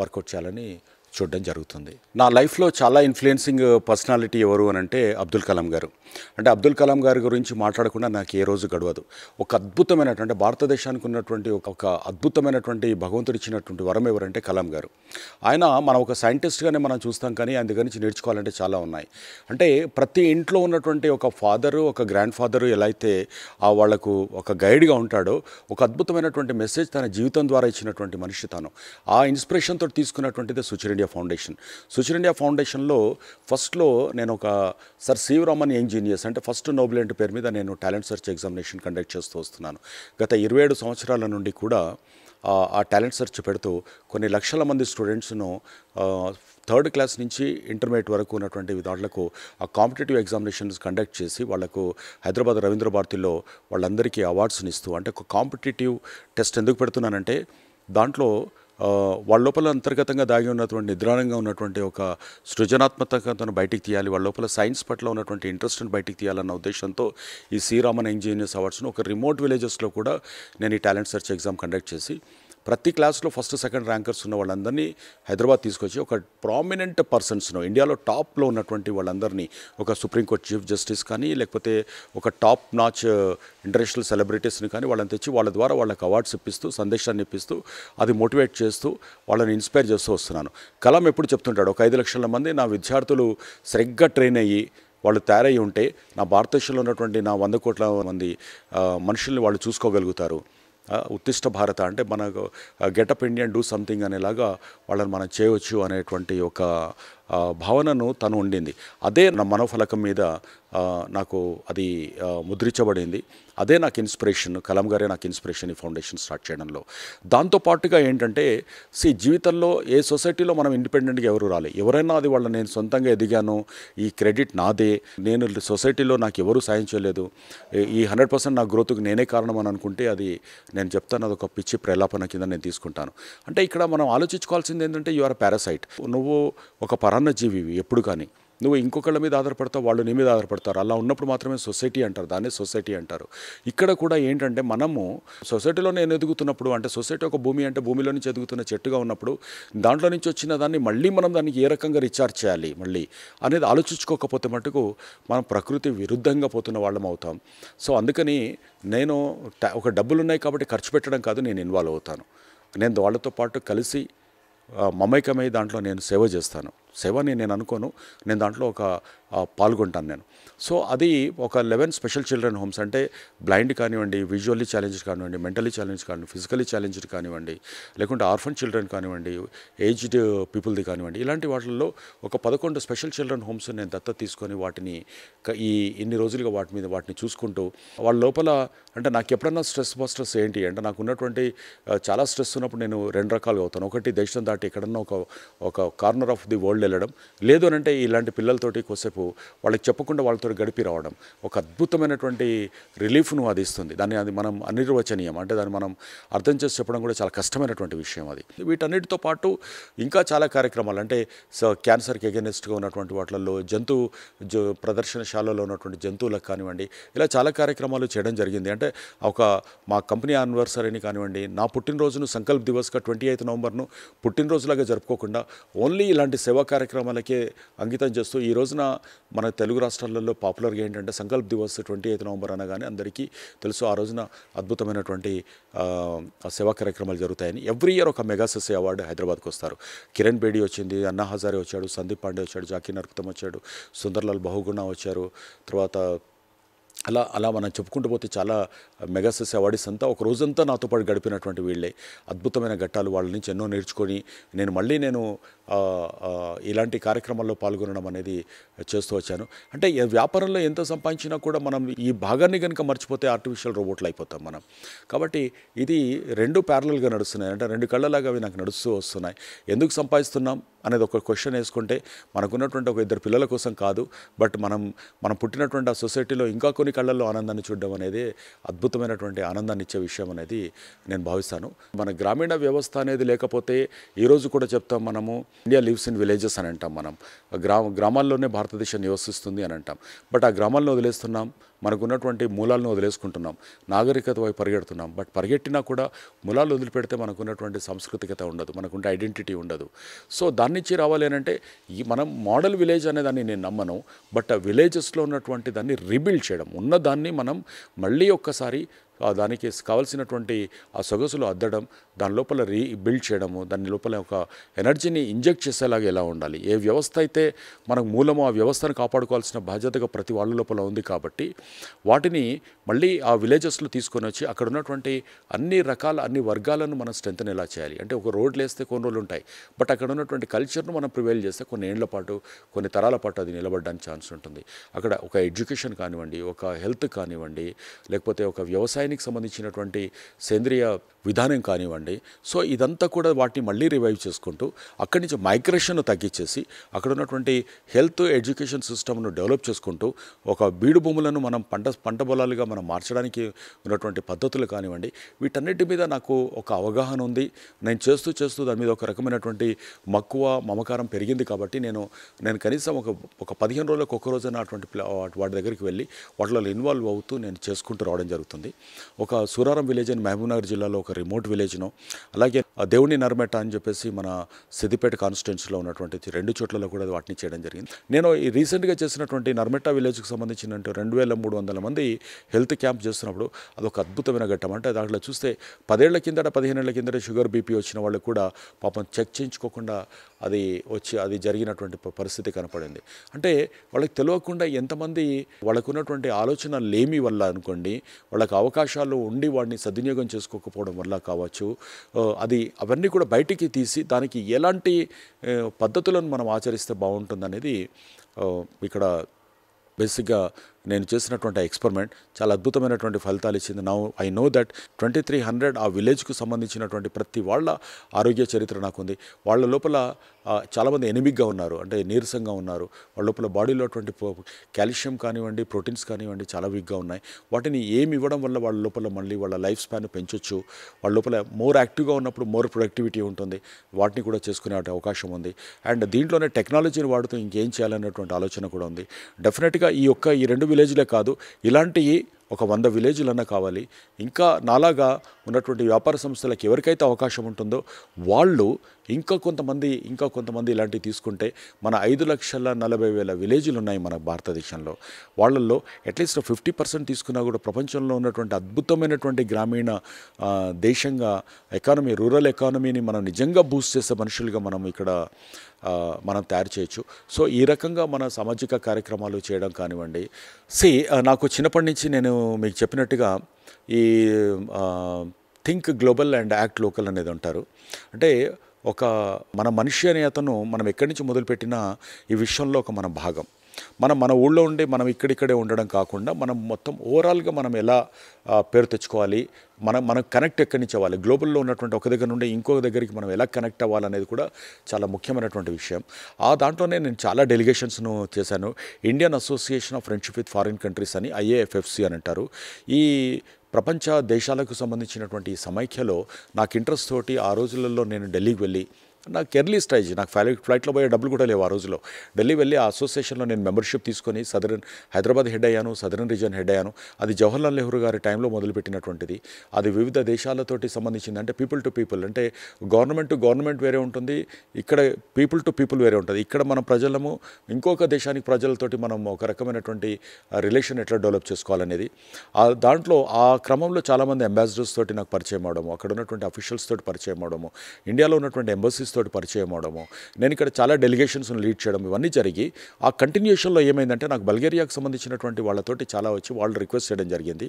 Work out చేయాలని చూడడం జరుగుతుంది. నా లైఫ్లో చాలా ఇన్ఫ్లుయెన్సింగ్ పర్సనాలిటీ ఎవరు అని అంటే అబ్దుల్ కలాం గారు. అంటే అబ్దుల్ కలాం గారి గురించి మాట్లాడకుండా నాకు ఏ రోజు గడవదు. ఒక అద్భుతమైనటువంటి భారతదేశానికి ఉన్నటువంటి ఒక అద్భుతమైనటువంటి భగవంతుడు ఇచ్చినటువంటి వరం ఎవరంటే కలాం గారు. ఆయన మనం ఒక సైంటిస్ట్గానే మనం చూస్తాం, కానీ ఆయన దగ్గర నుంచి నేర్చుకోవాలంటే చాలా ఉన్నాయి. అంటే ప్రతి ఇంట్లో ఉన్నటువంటి ఒక ఫాదరు, ఒక గ్రాండ్ ఫాదరు ఎలా అయితే వాళ్లకు ఒక గైడ్గా ఉంటాడో, ఒక అద్భుతమైనటువంటి మెసేజ్ తన జీవితం ద్వారా ఇచ్చినటువంటి మనిషి తాను. ఆ ఇన్స్పిరేషన్తో తీసుకున్నటువంటిది Suchir India Foundation. Suchir India ఫౌండేషన్లో ఫస్ట్లో నేను ఒక sir C V Raman young genius అంటే ఫస్ట్ నోబెల్ పేరు మీద నేను టాలెంట్ సెర్చ్ ఎగ్జామినేషన్ కండక్ట్ చేస్తూ వస్తున్నాను. గత 27 సంవత్సరాల నుండి కూడా ఆ టాలెంట్ సెర్చ్ పెడుతూ కొన్ని లక్షల మంది స్టూడెంట్స్ను 3rd క్లాస్ నుంచి ఇంటర్మీడియట్ వరకు ఉన్నటువంటి దాంట్లకు ఆ కాంపిటేటివ్ ఎగ్జామినేషన్స్ కండక్ట్ చేసి వాళ్లకు హైదరాబాద్ రవీంద్ర భారతిలో వాళ్ళందరికీ అవార్డ్స్ని ఇస్తూ, అంటే ఒక కాంపిటేటివ్ టెస్ట్ ఎందుకు పెడుతున్నానంటే దాంట్లో వాళ్ళ లోపల అంతర్గతంగా దాగి ఉన్నటువంటి నిద్రాణంగా ఉన్నటువంటి ఒక సృజనాత్మకతను బయటికి తీయాలి, వాళ్ళ లోపల సైన్స్ పట్ల ఉన్నటువంటి ఇంట్రెస్ట్ని బయటికి తీయాలన్న ఉద్దేశంతో ఈ సి రామన్ యంగ్ జీనియస్ అవార్డ్స్ను ఒక రిమోట్ విలేజెస్లో కూడా నేను ఈ టాలెంట్ సెర్చ్ ఎగ్జామ్ కండక్ట్ చేసి ప్రతి క్లాస్లో ఫస్ట్ సెకండ్ ర్యాంకర్స్ ఉన్న వాళ్ళందరినీ హైదరాబాద్ తీసుకొచ్చి ఒక ప్రామినెంట్ పర్సన్స్ను, ఇండియాలో టాప్లో ఉన్నటువంటి వాళ్ళందరినీ, ఒక సుప్రీంకోర్టు చీఫ్ జస్టిస్ కానీ లేకపోతే ఒక టాప్ నాచ్ ఇంటర్నేషనల్ సెలబ్రిటీస్ని కానీ వాళ్ళని తెచ్చి వాళ్ళ ద్వారా వాళ్ళకి అవార్డ్స్ ఇప్పిస్తూ, సందేశాన్ని ఇప్పిస్తూ, అది మోటివేట్ చేస్తూ వాళ్ళని ఇన్స్పైర్ చేస్తూ వస్తున్నాను. కలాం ఎప్పుడు చెప్తుంటాడు, ఒక 5 లక్షల మంది నా విద్యార్థులు సరిగ్గా ట్రైన్ అయ్యి వాళ్ళు తయారై ఉంటే నా భారతదేశంలో ఉన్నటువంటి నా 100 కోట్ల మంది మనుషుల్ని వాళ్ళు చూసుకోగలుగుతారు. ఉత్తిష్ట భారత అంటే మనకు గెటప్ ఇండియన్ డూ సంథింగ్ అనేలాగా వాళ్ళని మనం చేయవచ్చు అనేటువంటి ఒక భావనను తను ఉండింది. అదే నా మనోఫలకం మీద నాకు అది ముద్రించబడింది. అదే నాకు ఇన్స్పిరేషన్, కలాం గారే నాకు ఇన్స్పిరేషన్ ఈ ఫౌండేషన్ స్టార్ట్ చేయడంలో. దాంతోపాటుగా ఏంటంటే జీవితంలో ఏ సొసైటీలో మనం ఇండిపెండెంట్గా ఎవరు రాలే, ఎవరైనా అది వాళ్ళని నేను సొంతంగా ఎదిగాను, ఈ క్రెడిట్ నాదే, నేను సొసైటీలో నాకు ఎవరు సాయం చేయలేదు, ఈ 100% నా గ్రోత్కి నేనే కారణం అని అనుకుంటే అది నేను చెప్తాను, అదొక పిచ్చి ప్రలాపన కింద నేను తీసుకుంటాను. అంటే ఇక్కడ మనం ఆలోచించుకోవాల్సింది ఏంటంటే యు ఆర్ పారాసైట్. నువ్వు ఒక పరాన్నజీవివి ఎప్పుడు కానీ, నువ్వు ఇంకొకళ్ళ మీద ఆధారపడతావు, వాళ్ళు నీ మీద ఆధారపడతారు. అలా ఉన్నప్పుడు మాత్రమే సొసైటీ అంటారు, దాన్నే సొసైటీ అంటారు. ఇక్కడ కూడా ఏంటంటే మనము సొసైటీలో నేను ఎదుగుతున్నప్పుడు, అంటే సొసైటీ ఒక భూమి అంటే భూమిలో నుంచి ఎదుగుతున్న చెట్టుగా ఉన్నప్పుడు దాంట్లో నుంచి వచ్చిన దాన్ని మళ్ళీ మనం దానికి ఏ రకంగా రీఛార్జ్ చేయాలి మళ్ళీ అనేది ఆలోచించుకోకపోతే మటుకు మనం ప్రకృతి విరుద్ధంగా పోతున్న వాళ్ళం అవుతాం. సో అందుకని నేను ఒక డబ్బులు ఉన్నాయి కాబట్టి ఖర్చు పెట్టడం కాదు, నేను ఇన్వాల్వ్ అవుతాను. నేను వాళ్ళతో పాటు కలిసి మమైకమై దాంట్లో నేను సేవ చేస్తాను. సేవని నేను అనుకోను, నేను దాంట్లో ఒక పాల్గొంటాను నేను. సో అది ఒక 11 స్పెషల్ చిల్డ్రన్ హోమ్స్, అంటే బ్లైండ్ కానివ్వండి, విజువల్లీ ఛాలెంజ్డ్ కానివ్వండి, మెంటలీ ఛాలెంజ్ కానివ్వండి, ఫిజికలీ ఛాలెంజ్డ్ కానివ్వండి, లేకుంటే ఆర్ఫన్ చిల్డ్రన్ కానివ్వండి, ఏజ్డ్ పీపుల్ది కానివ్వండి, ఇలాంటి వాటిల్లో ఒక 11 స్పెషల్ చిల్డ్రన్ హోమ్స్ నేను దత్తత తీసుకొని వాటిని ఇన్ని రోజులుగా వాటిని చూసుకుంటూ వాళ్ళ లోపల, అంటే నాకు ఎప్పుడన్నా స్ట్రెస్ బస్టర్స్ ఏంటి అంటే నాకు ఉన్నటువంటి చాలా స్ట్రెస్ ఉన్నప్పుడు నేను 2 రకాలుగా అవుతాను. ఒకటి దేశం దాటి ఎక్కడన్నా ఒక కార్నర్ ఆఫ్ ది వరల్డ్ వెళ్ళడం, లేదు అని అంటే ఇలాంటి పిల్లలతోటి కొద్దిసేపు వాళ్ళకి చెప్పకుండా వాళ్ళతో గడిపి రావడం ఒక అద్భుతమైనటువంటి రిలీఫ్ను అది ఇస్తుంది. అది మనం అనిర్వచనీయం, అంటే దాన్ని మనం అర్థం చేసి చెప్పడం కూడా చాలా కష్టమైనటువంటి విషయం అది. వీటన్నిటితో పాటు ఇంకా చాలా కార్యక్రమాలు, అంటే క్యాన్సర్కి ఎగెనిస్ట్గా ఉన్నటువంటి వాటిల్లో ప్రదర్శనశాలలో ఉన్నటువంటి జంతువులకు కానివ్వండి, ఇలా చాలా కార్యక్రమాలు చేయడం జరిగింది. అంటే మా కంపెనీ యానివర్సరీని కానివ్వండి, నా పుట్టినరోజును సంకల్ప్ దివస్గా 28 నవంబర్ను పుట్టినరోజులాగా జరుపుకోకుండా ఓన్లీ ఇలాంటి సేవా కార్యక్రమాలకే అంకితం చేస్తూ, ఈ రోజున మన తెలుగు రాష్ట్రాలలో పాపులర్గా ఏంటంటే సంకల్ప్ దివస్ 28 నవంబర్ అనగానే అందరికీ తెలుసు, ఆ రోజున అద్భుతమైనటువంటి సేవా కార్యక్రమాలు జరుగుతాయని. ఎవ్రీ ఇయర్ ఒక మెగా సస్సే అవార్డు హైదరాబాద్కి వస్తారు. కిరణ్ బేడి వచ్చింది, అన్నా హజారే వచ్చాడు, సందీప్ పాండే వచ్చాడు, జాకీ నరకుతం వచ్చాడు, సుందర్లాల్ బహుగుణ వచ్చారు. తర్వాత అలా మనం చెప్పుకుంటూ పోతే చాలా మెగా సస్సే అవార్డ్స్ అంతా ఒక రోజంతా నాతో పాటు గడిపినటువంటి వీళ్ళే. అద్భుతమైన ఘట్టాలు, వాళ్ళ నుంచి ఎన్నో నేర్చుకొని నేను ఇలాంటి కార్యక్రమాల్లో పాల్గొనడం అనేది చేస్తూ వచ్చాను. అంటే వ్యాపారంలో ఎంత సంపాదించినా కూడా మనం ఈ భాగాన్ని కనుక మర్చిపోతే ఆర్టిఫిషియల్ రోబోట్లు అయిపోతాం మనం. కాబట్టి ఇది 2 ప్యారలల్గా నడుస్తున్నాయి, అంటే 2 కళ్ళలాగా అవి నాకు నడుస్తూ వస్తున్నాయి. ఎందుకు సంపాదిస్తున్నాం అనేది ఒక క్వశ్చన్ వేసుకుంటే మనకున్నటువంటి ఒక 2 పిల్లల కోసం కాదు, బట్ మనం పుట్టినటువంటి ఆ సొసైటీలో ఇంకా కొన్ని కళ్ళల్లో ఆనందాన్ని చూడడం అనేది అద్భుతమైనటువంటి ఆనందాన్ని ఇచ్చే విషయం అనేది నేను భావిస్తాను. మన గ్రామీణ వ్యవస్థ అనేది లేకపోతే ఈరోజు కూడా చెప్తాం మనము ఇండియా లివ్స్ ఇన్ విలేజెస్ అని అంటాం. మనం గ్రామాల్లోనే భారతదేశం నివసిస్తుంది అని అంటాం. బట్ ఆ గ్రామాలను వదిలేస్తున్నాం, మనకున్నటువంటి మూలాలను వదిలేసుకుంటున్నాం, నాగరికత వైపు పరిగెడుతున్నాం. బట్ పరిగెట్టినా కూడా మూలాలు వదిలిపెడితే మనకున్నటువంటి సాంస్కృతికత ఉండదు, మనకుంటే ఐడెంటిటీ ఉండదు. సో దాని నుంచి రావాలి అని అంటే ఈ మనం మోడల్ విలేజ్ అనే దాన్ని నేను నమ్మను. బట్ ఆ విలేజెస్లో ఉన్నటువంటి దాన్ని రీబిల్డ్ చేయడం, ఉన్నదాన్ని మనం మళ్ళీ ఒక్కసారి దానికి కావాల్సినటువంటి ఆ సొగసులు అద్దడం, దాని లోపల రీబిల్డ్ చేయడము, దాని లోపల ఒక ఎనర్జీని ఇంజెక్ట్ చేసేలాగా ఎలా ఉండాలి. ఏ వ్యవస్థ అయితే మనకు మూలమో ఆ వ్యవస్థను కాపాడుకోవాల్సిన బాధ్యతగా ప్రతి వాళ్ళ లోపల ఉంది. కాబట్టి వాటిని మళ్ళీ ఆ విలేజెస్లో తీసుకొని వచ్చి అక్కడ ఉన్నటువంటి అన్ని వర్గాలను మనం స్ట్రెంగ్తన్ ఎలా చేయాలి అంటే, ఒక రోడ్లు వేస్తే కొన్ని రోజులు ఉంటాయి, బట్ అక్కడ ఉన్నటువంటి కల్చర్ను మనం ప్రివైల్ చేస్తే కొన్ని ఏళ్ల పాటు, కొన్ని తరాల పాటు అది నిలబడడానికి ఛాన్స్ ఉంటుంది. అక్కడ ఒక ఎడ్యుకేషన్ కానివ్వండి, ఒక హెల్త్ కానివ్వండి, లేకపోతే ఒక వ్యవసాయానికి సంబంధించినటువంటి సేంద్రియ విధానం కానివ్వండి. సో ఇదంతా కూడా వాటిని మళ్ళీ రివైవ్ చేసుకుంటూ అక్కడి నుంచి మైగ్రేషన్ తగ్గించేసి అక్కడ ఉన్నటువంటి హెల్త్ ఎడ్యుకేషన్ సిస్టమ్ను డెవలప్ చేసుకుంటూ ఒక బీడు భూములను మనం పంట పొలాలుగా మనం మార్చడానికి ఉన్నటువంటి పద్ధతులు కానివ్వండి, వీటన్నిటి మీద నాకు ఒక అవగాహన ఉంది. నేను చేస్తూ దాని మీద ఒక రకమైనటువంటి మక్కువ మమకారం పెరిగింది. కాబట్టి నేను కనీసం ఒక 15 రోజులకు ఒక రోజైనా అటువంటి వాటి దగ్గరికి వెళ్ళి వాటిలో ఇన్వాల్వ్ అవుతూ నేను చేసుకుంటూ రావడం జరుగుతుంది. ఒక సూరారం విలేజ్ అని మహబూబ్నగర్ జిల్లాలో ఒక రిమోట్ విలేజ్ను, అలాగే దేవుని నర్మెట అని చెప్పేసి మన సిద్దిపేట కాన్స్టిట్యున్సీలో ఉన్నటువంటి 2 చోట్లలో కూడా వాటిని చేయడం జరిగింది. నేను ఈ రీసెంట్గా చేసినటువంటి నర్మెట విలేజ్కి సంబంధించిన 2300 మంది హెల్త్ క్యాంప్ చేస్తున్నప్పుడు అదొక అద్భుతమైన ఘట్టం. అంటే దాంట్లో చూస్తే 10 ఏళ్ల కిందట 15 ఏళ్ల కిందట షుగర్ బీపీ వచ్చిన వాళ్ళు కూడా పాపం చెక్ చేయించుకోకుండా అది జరిగినటువంటి పరిస్థితి కనపడింది. అంటే వాళ్ళకి తెలియకుండా ఎంతమంది వాళ్ళకు ఉన్నటువంటి ఆలోచన లేమి వల్ల అనుకోండి, వాళ్ళకి అవకాశాలు ఉండి వాడిని సద్వినియోగం చేసుకోకపోవడం వల్ల కావచ్చు, అవన్నీ కూడా బయటికి తీసి దానికి ఎలాంటి పద్ధతులను మనం ఆచరిస్తే బాగుంటుందనేది ఇక్కడ బేసిక్గా నేను చేసినటువంటి ఎక్స్పెరిమెంట్ చాలా అద్భుతమైనటువంటి ఫలితాలు ఇచ్చింది. ఐ నో దట్ 2300 ఆ విలేజ్కు సంబంధించినటువంటి ప్రతి వాళ్ళ ఆరోగ్య చరిత్ర నాకుంది. వాళ్ళ లోపల చాలామంది ఎనిమిక్గా ఉన్నారు, అంటే నీరసంగా ఉన్నారు. వాళ్ళ లోపల బాడీలో అటువంటి కాల్షియం కానివ్వండి, ప్రోటీన్స్ కానివ్వండి చాలా వీక్గా ఉన్నాయి. వాటిని ఏమి ఇవ్వడం వల్ల వాళ్ళ లోపల మళ్ళీ వాళ్ళ లైఫ్ స్పాన్ పెంచొచ్చు, వాళ్ళ లోపల మోర్ యాక్టివ్గా ఉన్నప్పుడు మోర్ ప్రొడక్టివిటీ ఉంటుంది, వాటిని కూడా చేసుకునే అవకాశం ఉంది. అండ్ దీంట్లోనే టెక్నాలజీని వాడుతూ ఇంకేం చేయాలనేటువంటి ఆలోచన కూడా ఉంది. డెఫినెట్గా ఈ 2 విలేజ్లే కాదు, ఇలాంటివి ఒక 100 విలేజ్లన్నా కావాలి. ఇంకా నాలాగా ఉన్నటువంటి వ్యాపార సంస్థలకు ఎవరికైతే అవకాశం ఉంటుందో వాళ్ళు ఇంకా కొంతమంది ఇలాంటివి తీసుకుంటే మన 5,40,000 విలేజ్లు ఉన్నాయి మన భారతదేశంలో. వాళ్ళల్లో అట్లీస్ట్ 50% తీసుకున్నా కూడా ప్రపంచంలో ఉన్నటువంటి అద్భుతమైనటువంటి గ్రామీణ దేశంగా రూరల్ ఎకానమీని మనం నిజంగా బూస్ట్ చేసే మనుషులుగా మనం తయారు చేయొచ్చు. సో ఈ రకంగా మన సామాజిక కార్యక్రమాలు చేయడం కానివ్వండి. నాకు చిన్నప్పటి నుంచి నేను మీకు చెప్పినట్టుగా ఈ think global and act local అనేది అంటారు. అంటే మన మనిషి అనే అతను మనం ఎక్కడి నుంచి మొదలుపెట్టినా ఈ విషయంలో మన భాగం. మన ఊళ్ళో ఉండి మనం ఇక్కడిక్కడే ఉండడం కాకుండా మనం మొత్తం ఓవరాల్గా మనం ఎలా పేరు తెచ్చుకోవాలి, మనం కనెక్ట్ ఎక్కడి నుంచి అవ్వాలి, గ్లోబల్లో ఉన్నటువంటి ఒక దగ్గర నుండి ఇంకొక దగ్గరికి మనం ఎలా కనెక్ట్ అవ్వాలనేది కూడా చాలా ముఖ్యమైనటువంటి విషయం. దాంట్లోనే నేను చాలా డెలిగేషన్స్ను చేశాను. Indian association of friendship with foreign countries అని IAFFC అని అంటారు. ఈ ప్రపంచ దేశాలకు సంబంధించినటువంటి ఈ సమైక్యలో నాకు ఇంట్రెస్ట్ తోటి ఆ రోజులలో నేను ఢిల్లీకి వెళ్ళి, నాకు ఎర్లీ స్టేజ్, నాకు ఫ్లైట్లో పోయే డబ్బులు కూడా లేవు ఆ రోజులో. ఢిల్లీ వెళ్ళి ఆ అసోసియేషన్లో నేను మెంబర్షిప్ తీసుకొని హైదరాబాద్ హెడ్ అయ్యాను, సదరన్ రీజన్ హెడ్ అయ్యాను. అది జవహర్లాల్ నెహ్రూ గారి టైంలో మొదలుపెట్టినటువంటిది. అది వివిధ దేశాలతోటి సంబంధించింది. అంటే పీపుల్ టు పీపుల్, అంటే గవర్నమెంట్ టు గవర్నమెంట్ వేరే ఉంటుంది, ఇక్కడ పీపుల్ టు పీపుల్ వేరే ఉంటుంది. ఇక్కడ మన ప్రజలము ఇంకొక దేశానికి ప్రజలతోటి మనం ఒక రకమైనటువంటి రిలేషన్ ఎట్లా డెవలప్ చేసుకోవాలనేది. దాంట్లో ఆ క్రమంలో చాలామంది అంబాసిడర్స్ తోటి నాకు పరిచయం అవడము, అక్కడ ఉన్నటువంటి అఫీషియల్స్ తోటి పరిచయం అవడము, ఇండియాలో ఉన్నటువంటి ఎంబసీస్ తోటి పరిచయం అవడము, నేను ఇక్కడ చాలా డెలిగేషన్స్ను లీడ్ చేయడం, ఇవన్నీ జరిగి ఆ కంటిన్యూషన్లో ఏమైందంటే నాకు బల్గేరియాకు సంబంధించినటువంటి వాళ్ళతోటి చాలా వచ్చి వాళ్ళు రిక్వెస్ట్ చేయడం జరిగింది.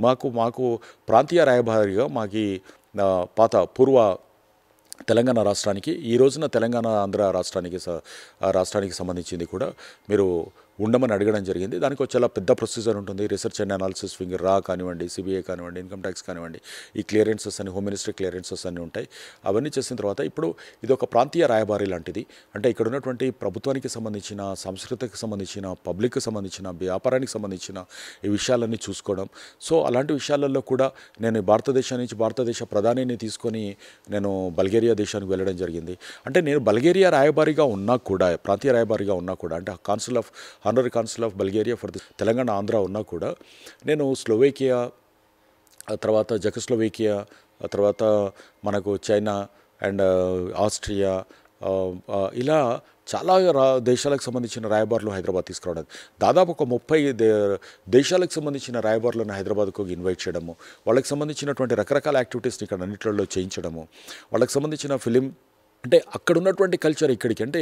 మాకు ప్రాంతీయ రాయబారిగా పూర్వ తెలంగాణ రాష్ట్రానికి, ఈ రోజున తెలంగాణ ఆంధ్ర రాష్ట్రానికి సంబంధించింది కూడా మీరు ఉండమని అడగడం జరిగింది. దానికి ఒక చాలా పెద్ద ప్రొసీజర్ ఉంటుంది. రీసెర్చ్ అండ్ అనాలిసిస్ వింగ్ కానివ్వండి, CBI కానివ్వండి, ఇన్కమ్ ట్యాక్స్ కానివ్వండి, ఈ క్లియరెన్సెస్ అని హోమ్ మినిస్ట్రీ క్లియరెన్సెస్ అన్నీ ఉంటాయి. అవన్నీ చేసిన తర్వాత ఇప్పుడు ఇది ఒక ప్రాంతీయ రాయబారి లాంటిది. అంటే ఇక్కడ ఉన్నటువంటి ప్రభుత్వానికి సంబంధించిన, సంస్కృతికి సంబంధించిన, పబ్లిక్కి సంబంధించిన, వ్యాపారానికి సంబంధించిన ఈ విషయాలన్నీ చూసుకోవడం. సో అలాంటి విషయాలలో కూడా నేను భారతదేశ ప్రధానిని తీసుకొని నేను బల్గేరియా దేశానికి వెళ్ళడం జరిగింది. అంటే నేను బల్గేరియా రాయబారిగా ఉన్నా కూడా, ప్రాంతీయ రాయబారిగా ఉన్నా కూడా, అంటే consul of honorary consul of Bulgaria for the Telangana, Andhra ఉన్నా కూడా నేను స్లోవేకియా, ఆ తర్వాత జెకోస్లోవేకియా, ఆ తర్వాత మనకు చైనా అండ్ ఆస్ట్రియా, ఇలా చాలా దేశాలకు సంబంధించిన రాయబారులు హైదరాబాద్ తీసుకురావడం, దాదాపు ఒక 30 దేశాలకు సంబంధించిన రాయబారులను హైదరాబాద్కు ఇన్వైట్ చేయడము, వాళ్ళకి సంబంధించినటువంటి రకరకాల యాక్టివిటీస్ని ఇక్కడ అన్నింటిలో చేయించడము, వాళ్ళకి సంబంధించిన ఫిలిం అంటే అక్కడ ఉన్నటువంటి కల్చర్ ఇక్కడికి, అంటే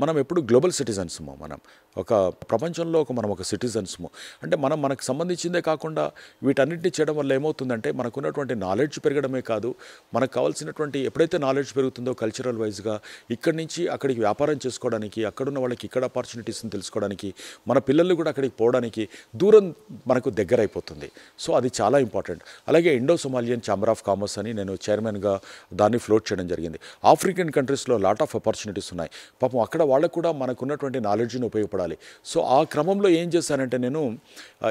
మనం ఎప్పుడు గ్లోబల్ సిటిజన్స్ము, మనం ఒక ప్రపంచంలో మనం ఒక సిటిజన్స్ము. అంటే మనకు సంబంధించిందే కాకుండా వీటన్నిటిని చేయడం వల్ల ఏమవుతుందంటే మనకున్నటువంటి నాలెడ్జ్ పెరగడమే కాదు, మనకు కావాల్సినటువంటి ఎప్పుడైతే నాలెడ్జ్ పెరుగుతుందో కల్చరల్ వైజ్గా ఇక్కడి నుంచి అక్కడికి వ్యాపారం చేసుకోవడానికి, అక్కడున్న వాళ్ళకి ఇక్కడ ఆపర్చునిటీస్ని తెలుసుకోవడానికి, మన పిల్లలు కూడా అక్కడికి పోవడానికి దూరం మనకు దగ్గర అయిపోతుంది. సో అది చాలా ఇంపార్టెంట్. అలాగే Indo Somalian chamber of commerce అని నేను చైర్మన్గా దాన్ని ఫ్లోట్ చేయడం జరిగింది. ఆఫ్రికన్ కంట్రీస్లో లాట్ ఆఫ్ ఆపర్చునిటీస్ ఉన్నాయి. పాపం అక్కడ వాళ్ళకు కూడా మనకున్నటువంటి నాలెడ్జ్ని ఉపయోగపడాలి. సో ఆ క్రమంలో ఏం చేశానంటే నేను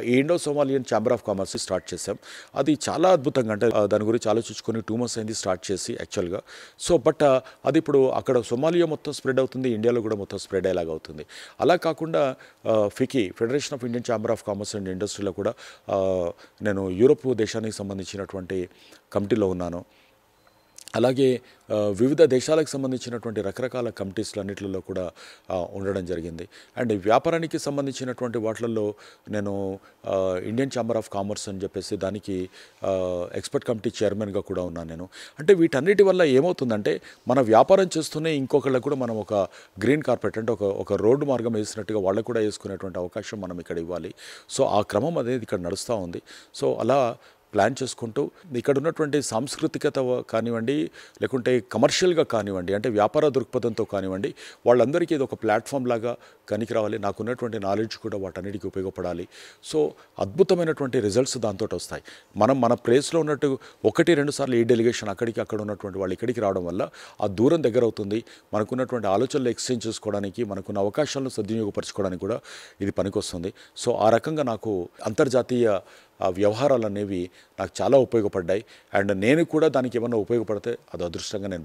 ఈ Indo Somalian chamber of commerce start చేశాం. అది చాలా అద్భుతంగా, అంటే దాని గురించి ఆలోచించుకొని 2 months అయింది స్టార్ట్ చేసి యాక్చువల్గా. సో బట్ అది ఇప్పుడు అక్కడ సొమాలియా మొత్తం స్ప్రెడ్ అవుతుంది, ఇండియాలో కూడా మొత్తం స్ప్రెడ్ అయ్యేలాగా అవుతుంది. అలా కాకుండా FICCI, federation of Indian chamber of commerce and ఇండస్ట్రీలో కూడా నేను యూరోప్ దేశానికి సంబంధించినటువంటి కమిటీలో ఉన్నాను. అలాగే వివిధ దేశాలకు సంబంధించినటువంటి రకరకాల కమిటీస్లన్నిటిలో కూడా ఉండడం జరిగింది. అండ్ వ్యాపారానికి సంబంధించినటువంటి వాటిల్లో నేను ఇండియన్ ఛాంబర్ ఆఫ్ కామర్స్ అని చెప్పేసి దానికి ఎక్స్పర్ట్ కమిటీ చైర్మన్గా కూడా ఉన్నాను నేను. అంటే వీటన్నిటి వల్ల ఏమవుతుందంటే మన వ్యాపారం చేస్తూనే ఇంకొకళ్ళకు కూడా మనం ఒక గ్రీన్ కార్పెట్, అంటే ఒక రోడ్డు మార్గం వేసినట్టుగా వాళ్ళకు కూడా వేసుకునేటువంటి అవకాశం మనం ఇక్కడ ఇవ్వాలి. సో ఆ క్రమం అనేది ఇక్కడ నడుస్తూ ఉంది. సో అలా ప్లాన్ చేసుకుంటూ ఇక్కడ ఉన్నటువంటి సాంస్కృతికత కానివ్వండి, లేకుంటే కమర్షియల్గా కానివ్వండి, అంటే వ్యాపార దృక్పథంతో కానివ్వండి, వాళ్ళందరికీ ఇది ఒక ప్లాట్ఫామ్ లాగా కనికి రావాలి. నాకున్నటువంటి నాలెడ్జ్ కూడా వాటన్నిటికీ ఉపయోగపడాలి. సో అద్భుతమైనటువంటి రిజల్ట్స్ దాంతో వస్తాయి. మన ప్లేస్లో ఉన్నట్టు 1-2 సార్లు ఈ డెలిగేషన్ అక్కడ ఉన్నటువంటి వాళ్ళు ఇక్కడికి రావడం వల్ల ఆ దూరం దగ్గర అవుతుంది. మనకున్నటువంటి ఆలోచనలు ఎక్స్చేంజ్ చేసుకోవడానికి, మనకున్న అవకాశాలను సద్వినియోగపరచుకోవడానికి కూడా ఇది పనికొస్తుంది. సో ఆ రకంగా నాకు అంతర్జాతీయ వ్యవహారాలు అనేవి నాకు చాలా ఉపయోగపడ్డాయి. అండ్ నేను కూడా దానికి ఏమన్నా ఉపయోగపడితే అది అదృష్టంగా నేను